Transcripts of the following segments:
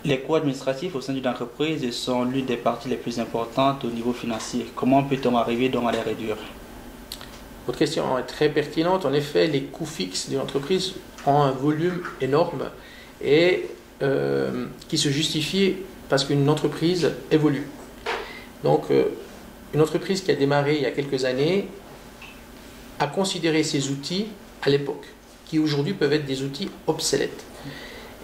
Les coûts administratifs au sein d'une entreprise sont l'une des parties les plus importantes au niveau financier. Comment peut-on arriver donc à les réduire? Votre question est très pertinente. En effet, les coûts fixes d'une entreprise ont un volume énorme et qui se justifie parce qu'une entreprise évolue. Donc, une entreprise qui a démarré il y a quelques années a considéré ces outils à l'époque, qui aujourd'hui peuvent être des outils obsolètes.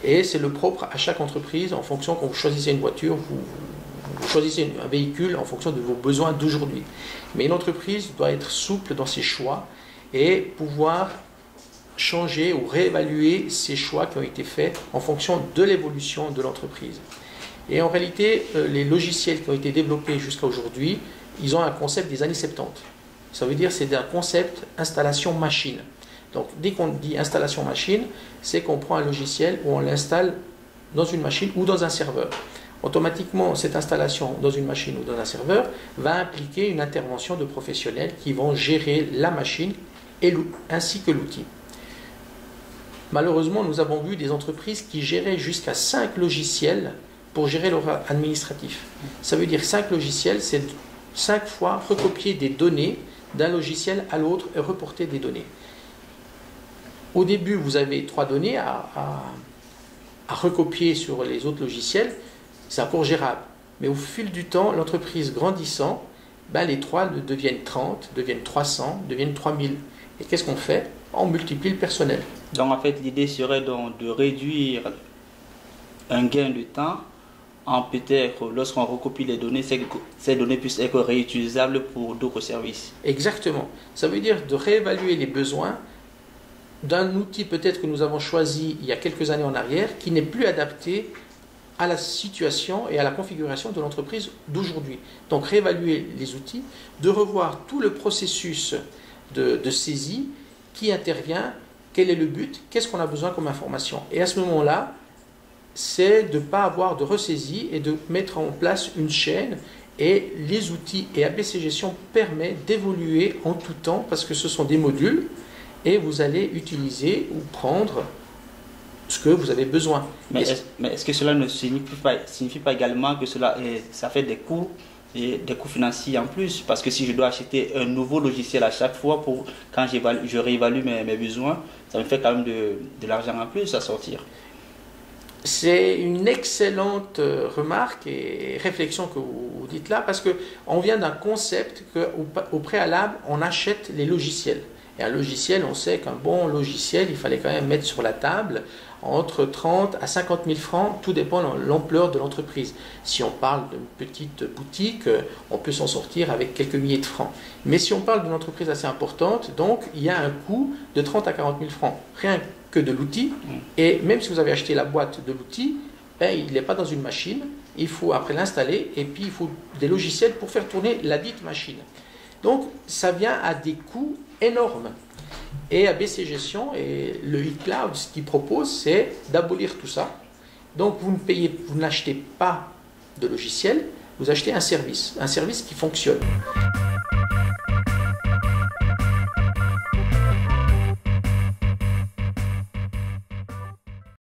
Et c'est le propre à chaque entreprise, en fonction, quand vous choisissez une voiture, vous choisissez un véhicule en fonction de vos besoins d'aujourd'hui. Mais une entreprise doit être souple dans ses choix et pouvoir changer ou réévaluer ses choix qui ont été faits en fonction de l'évolution de l'entreprise. Et en réalité, les logiciels qui ont été développés jusqu'à aujourd'hui, ils ont un concept des années 70. Ça veut dire que c'est un concept installation machine. Donc, dès qu'on dit installation machine, c'est qu'on prend un logiciel où on l'installe dans une machine ou dans un serveur. Automatiquement, cette installation dans une machine ou dans un serveur va impliquer une intervention de professionnels qui vont gérer la machine ainsi que l'outil. Malheureusement, nous avons vu des entreprises qui géraient jusqu'à 5 logiciels pour gérer leur administratif. Ça veut dire 5 logiciels, c'est 5 fois recopier des données d'un logiciel à l'autre et reporter des données. Au début, vous avez 3 données à recopier sur les autres logiciels, c'est encore gérable. Mais au fil du temps, l'entreprise grandissant, les 3 deviennent 30, deviennent 300, deviennent 3000. Et qu'est-ce qu'on fait? On multiplie le personnel. Donc en fait, l'idée serait donc de réduire un gain de temps en peut-être, lorsqu'on recopie les données, ces données puissent être réutilisables pour d'autres services. Exactement. Ça veut dire de réévaluer les besoins d'un outil peut-être que nous avons choisi il y a quelques années en arrière, qui n'est plus adapté à la situation et à la configuration de l'entreprise d'aujourd'hui. Donc réévaluer les outils, de revoir tout le processus de saisie, qui intervient, quel est le but, qu'est-ce qu'on a besoin comme information. Et à ce moment-là, c'est de ne pas avoir de ressaisie et de mettre en place une chaîne. Et les outils et ABC Gestion permet d'évoluer en tout temps parce que ce sont des modules et vous allez utiliser ou prendre ce que vous avez besoin. Mais est-ce que cela ne signifie pas également que ça fait des coûts et des coûts financiers en plus? Parce que si je dois acheter un nouveau logiciel à chaque fois quand je réévalue mes besoins, ça me fait quand même de l'argent en plus à sortir. C'est une excellente remarque et réflexion que vous dites là, parce qu'on vient d'un concept qu'au préalable, on achète les logiciels. Et un logiciel, on sait qu'un bon logiciel, il fallait quand même mettre sur la table entre 30 à 50 000 francs, tout dépend de l'ampleur de l'entreprise. Si on parle d'une petite boutique, on peut s'en sortir avec quelques milliers de francs. Mais si on parle d'une entreprise assez importante, donc il y a un coût de 30 à 40 000 francs, rien que de l'outil. Et même si vous avez acheté la boîte de l'outil, il n'est pas dans une machine, il faut après l'installer et puis il faut des logiciels pour faire tourner la dite machine. Donc ça vient à des coûts énormes. Et ABC Gestion et le e-cloud, ce qu'il propose, c'est d'abolir tout ça. Donc vous n'achetez pas de logiciel, vous achetez un service qui fonctionne.